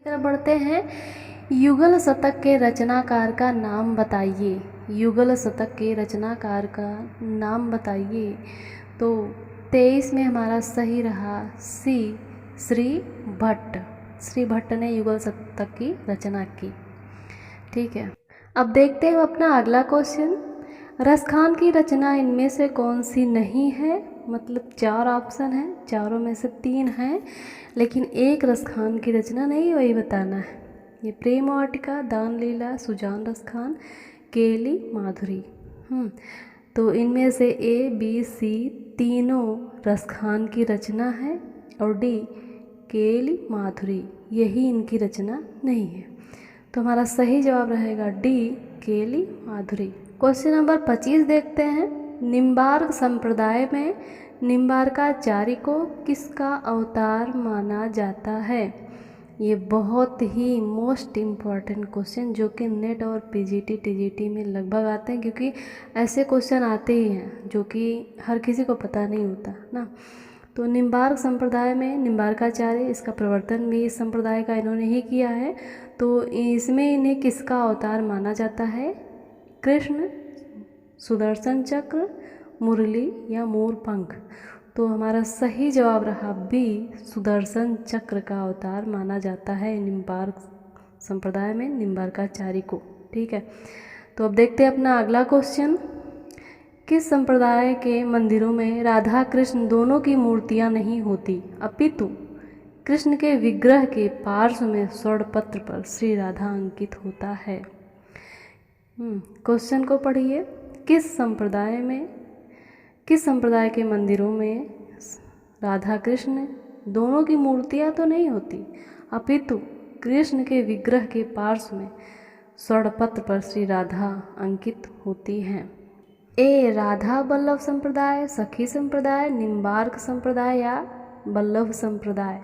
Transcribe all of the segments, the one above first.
तरफ बढ़ते हैं। युगल शतक के रचनाकार का नाम बताइए। युगल शतक के रचनाकार का नाम बताइए। तो 23 में हमारा सही रहा सी, श्री भट्ट। श्री भट्ट ने युगल शतक की रचना की। ठीक है, अब देखते हैं अपना अगला क्वेश्चन। रसखान की रचना इनमें से कौन सी नहीं है? मतलब 4 ऑप्शन हैं, चारों में से 3 हैं, लेकिन एक रसखान की रचना नहीं, वही बताना है। ये प्रेम वाटिका, दान लीला, सुजान रसखान, केली माधुरी। तो इनमें से ए, बी, सी तीनों रसखान की रचना है और डी केली माधुरी यही इनकी रचना नहीं है। तो हमारा सही जवाब रहेगा डी केली माधुरी। क्वेश्चन नंबर 25 देखते हैं। निम्बार्क संप्रदाय में निम्बार्काचार्य को किसका अवतार माना जाता है? ये बहुत ही मोस्ट इम्पॉर्टेंट क्वेश्चन जो कि नेट और पीजीटी टीजीटी में लगभग आते हैं, क्योंकि ऐसे क्वेश्चन आते ही हैं जो कि हर किसी को पता नहीं होता ना। तो निम्बार्क संप्रदाय में निम्बार्काचार्य, इसका प्रवर्तन भी इस संप्रदाय का इन्होंने ही किया है। तो इसमें इन्हें किसका अवतार माना जाता है? कृष्ण, सुदर्शन चक्र, मुरली या मोरपंख। तो हमारा सही जवाब रहा बी, सुदर्शन चक्र का अवतार माना जाता है निम्बार्क संप्रदाय में निम्बार्काचार्य को। ठीक है, तो अब देखते हैं अपना अगला क्वेश्चन। किस संप्रदाय के मंदिरों में राधा कृष्ण दोनों की मूर्तियां नहीं होती, अपितु कृष्ण के विग्रह के पार्श्व में स्वर्ण पर श्री राधा अंकित होता है? क्वेश्चन को पढ़िए। किस संप्रदाय के मंदिरों में राधा कृष्ण दोनों की मूर्तियां तो नहीं होती, अपितु कृष्ण के विग्रह के पार्श्व में स्वर्णपत्र पर श्री राधा अंकित होती हैं? ए, राधा वल्लभ संप्रदाय, सखी संप्रदाय, निम्बार्क संप्रदाय या वल्लभ संप्रदाय।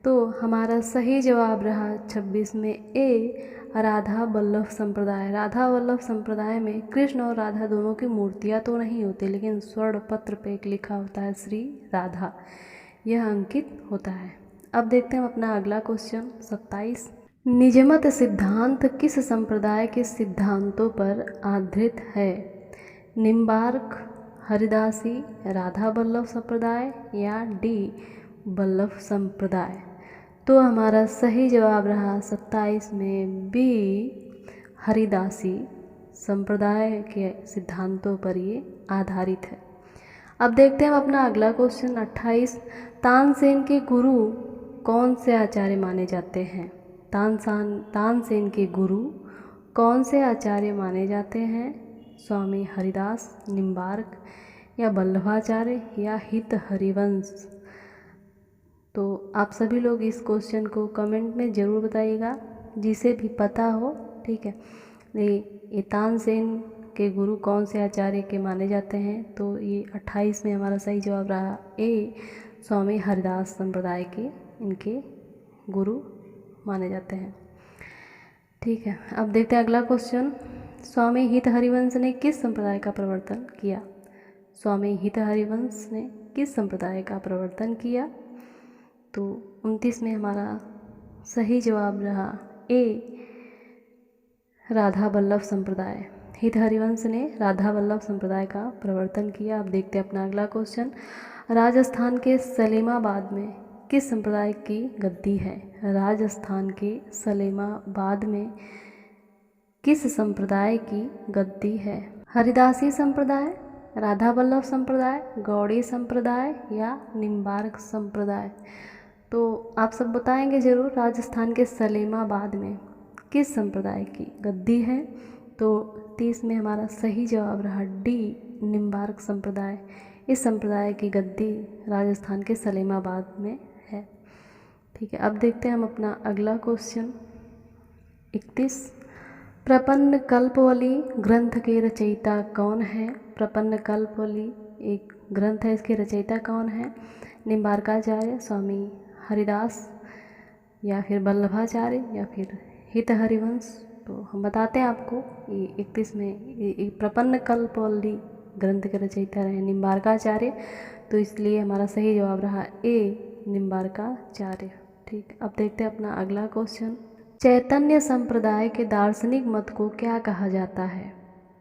तो हमारा सही जवाब रहा 26 में ए, राधा वल्लभ संप्रदाय। राधा वल्लभ संप्रदाय में कृष्ण और राधा दोनों की मूर्तियां तो नहीं होती, लेकिन स्वर्ण पत्र पे एक लिखा होता है श्री राधा, यह अंकित होता है। अब देखते हैं अपना अगला क्वेश्चन 27। निजमत सिद्धांत किस संप्रदाय के सिद्धांतों पर आधारित है? निम्बार्क, हरिदासी, राधा वल्लभ संप्रदाय या डी वल्लभ संप्रदाय। तो हमारा सही जवाब रहा 27 में बी, हरिदासी संप्रदाय के सिद्धांतों पर ये आधारित है। अब देखते हैं हम अपना अगला क्वेश्चन 28। तानसेन के गुरु कौन से आचार्य माने जाते हैं? तानसेन के गुरु कौन से आचार्य माने जाते हैं? स्वामी हरिदास, निम्बार्क या वल्लभाचार्य या हित हरिवंश। तो आप सभी लोग इस क्वेश्चन को कमेंट में ज़रूर बताइएगा, जिसे भी पता हो। ठीक है, ये तानसेन के गुरु कौन से आचार्य के माने जाते हैं? तो ये 28 में हमारा सही जवाब रहा ए, स्वामी हरिदास संप्रदाय के इनके गुरु माने जाते हैं। ठीक है, अब देखते हैं अगला क्वेश्चन। स्वामी हित हरिवंश ने किस संप्रदाय का प्रवर्तन किया? स्वामी हित हरिवंश ने किस संप्रदाय का प्रवर्तन किया? तो 29 में हमारा सही जवाब रहा ए, राधा वल्लभ संप्रदाय। हित हरिवंश ने राधा वल्लभ संप्रदाय का प्रवर्तन किया। अब देखते हैं अपना अगला क्वेश्चन। राजस्थान के सलेमाबाद में किस संप्रदाय की गद्दी है? राजस्थान के सलेमाबाद में किस संप्रदाय की गद्दी है? हरिदासी संप्रदाय, राधा वल्लभ संप्रदाय, गौड़ी संप्रदाय या निम्बार्क संप्रदाय। तो आप सब बताएंगे ज़रूर, राजस्थान के सलेमाबाद में किस संप्रदाय की गद्दी है? तो 30 में हमारा सही जवाब रहा डी, निम्बार्क संप्रदाय। इस संप्रदाय की गद्दी राजस्थान के सलेमाबाद में है। ठीक है, अब देखते हैं हम अपना अगला क्वेश्चन 31। प्रपन्न कल्पवली ग्रंथ के रचयिता कौन है? प्रपन्न कल्पवली एक ग्रंथ है, इसके रचयिता कौन है? निम्बार्काचार्य, स्वामी हरिदास या फिर वल्लभाचार्य या फिर हित हरिवंश। तो हम बताते हैं आपको, ये 31 में प्रपन्न कल्पवली ग्रंथ के रचयिता रहे निम्बार्काचार्य, तो इसलिए हमारा सही जवाब रहा ए, निम्बार्काचार्य। ठीक, अब देखते हैं अपना अगला क्वेश्चन। चैतन्य संप्रदाय के दार्शनिक मत को क्या कहा जाता है?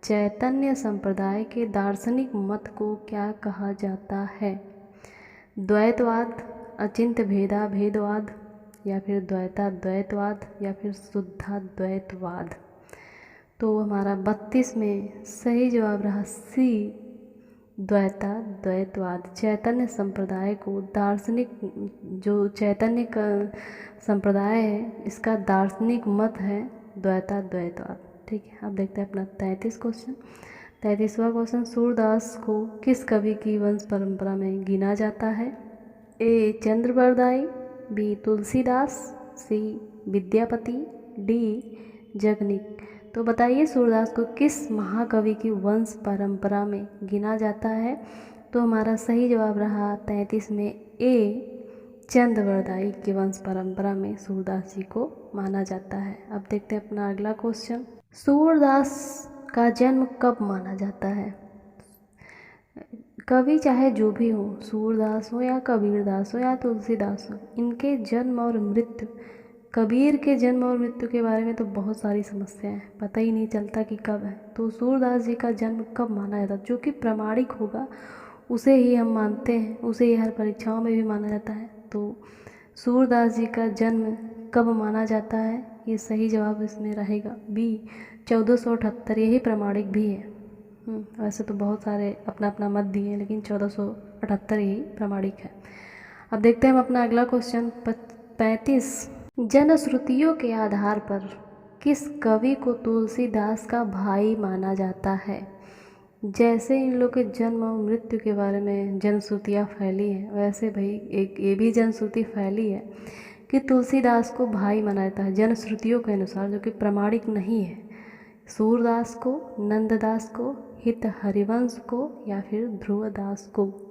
चैतन्य संप्रदाय के दार्शनिक मत को क्या कहा जाता है? द्वैतवाद, अचिंत्य भेदाभेदवाद, या फिर द्वैताद्वैतवाद, या फिर शुद्धाद्वैतवाद। तो हमारा 32 में सही जवाब रहा सी, द्वैताद्वैतवाद। चैतन्य संप्रदाय को दार्शनिक, जो चैतन्य का संप्रदाय है इसका दार्शनिक मत है द्वैताद्वैतवाद। ठीक है, अब देखते हैं अपना 33 क्वेश्चन। 33वां क्वेश्चन, सूरदास को किस कवि की वंश परंपरा में गिना जाता है? ए चंद्रबरदाई, बी तुलसीदास, सी विद्यापति, डी जगनिक। तो बताइए सूरदास को किस महाकवि की वंश परंपरा में गिना जाता है? तो हमारा सही जवाब रहा 33 में ए, चंद्रबरदाई की वंश परंपरा में सूरदास जी को माना जाता है। अब देखते हैं अपना अगला क्वेश्चन। सूरदास का जन्म कब माना जाता है? कवि चाहे जो भी हो, सूरदास हो या कबीरदास हो या तुलसीदास हो, इनके जन्म और मृत्यु, कबीर के जन्म और मृत्यु के बारे में तो बहुत सारी समस्याएं हैं, पता ही नहीं चलता कि कब है। तो सूरदास जी का जन्म कब माना जाता है? जो कि प्रमाणिक होगा उसे ही हम मानते हैं, उसे ही हर परीक्षाओं में भी माना जाता है। तो सूरदास जी का जन्म कब माना जाता है? ये सही जवाब इसमें रहेगा बी, 1478। यही प्रमाणिक भी है। वैसे तो बहुत सारे अपना अपना मत दिए हैं, लेकिन 1478 ही प्रमाणिक है। अब देखते हैं हम अपना अगला क्वेश्चन 35। जनश्रुतियों के आधार पर किस कवि को तुलसीदास का भाई माना जाता है? जैसे इन लोग के जन्म और मृत्यु के बारे में जनश्रुतियाँ फैली हैं, वैसे भाई एक ये भी जनश्रुति फैली है कि तुलसीदास को भाई माना जाता है जनश्रुतियों के अनुसार, जो कि प्रमाणिक नहीं है। सूरदास को, नंददास को, हित हरिवंश को, या फिर ध्रुवदास को।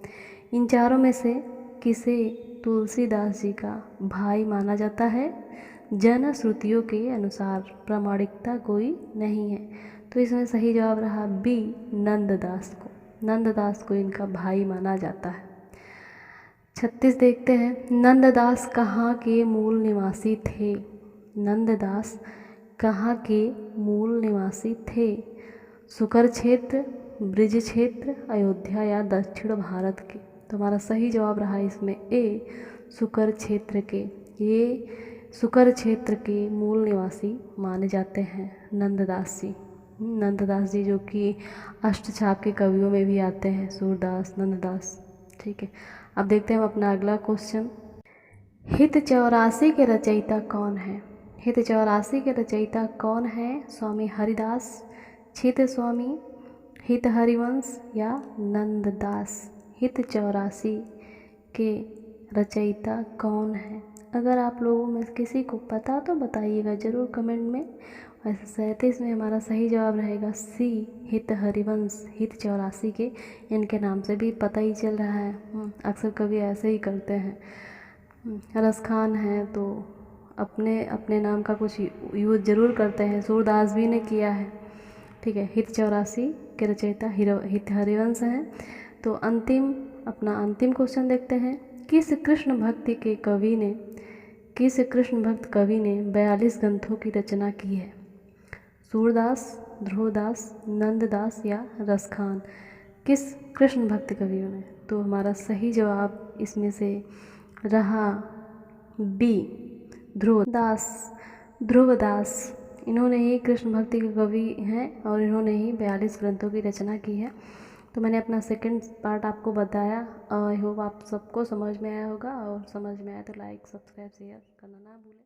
इन चारों में से किसे तुलसीदास जी का भाई माना जाता है? जनश्रुतियों के अनुसार, प्रमाणिकता कोई नहीं है। तो इसमें सही जवाब रहा बी, नंददास को। नंददास को इनका भाई माना जाता है। 36 देखते हैं। नंददास कहाँ के मूल निवासी थे? नंददास कहाँ के मूल निवासी थे? सुकर क्षेत्र, ब्रिज क्षेत्र, अयोध्या, या दक्षिण भारत के। तो हमारा सही जवाब रहा इसमें ए, सुकर क्षेत्र के। ये सुकर क्षेत्र के मूल निवासी माने जाते हैं नंददास जी। नंददास जी जो कि अष्टछाप के कवियों में भी आते हैं, सूरदास, नंददास। ठीक है, अब देखते हैं हम अपना अगला क्वेश्चन। हित 84 के रचयिता कौन है? हित 84 के रचयिता कौन है? स्वामी हरिदास, छित स्वामी, हित हरिवंश, या नंददास। हित 84 के रचयिता कौन है? अगर आप लोगों में किसी को पता तो बताइएगा ज़रूर कमेंट में। वैसे 37 में हमारा सही जवाब रहेगा सी, हित हरिवंश। हित 84 के इनके नाम से भी पता ही चल रहा है। अक्सर कभी ऐसे ही करते हैं। रसखान है तो अपने अपने नाम का कुछ यूज ज़रूर करते हैं, सूरदास भी ने किया है। ठीक है, हित 84 के रचयिता हित हरिवंश हैं। तो अपना अंतिम क्वेश्चन देखते हैं। किस कृष्ण भक्त कवि ने 42 ग्रंथों की रचना की है? सूरदास, ध्रुवदास, नंददास, या रसखान। किस कृष्ण भक्त कवियों ने? तो हमारा सही जवाब इसमें से रहा बी, ध्रुवदास। इन्होंने ही कृष्ण भक्ति के कवि हैं और इन्होंने ही 42 ग्रंथों की रचना की है। तो मैंने अपना सेकंड पार्ट आपको बताया। आई होप आप सबको समझ में आया होगा, और समझ में आया तो लाइक, सब्सक्राइब, शेयर करना ना भूलें।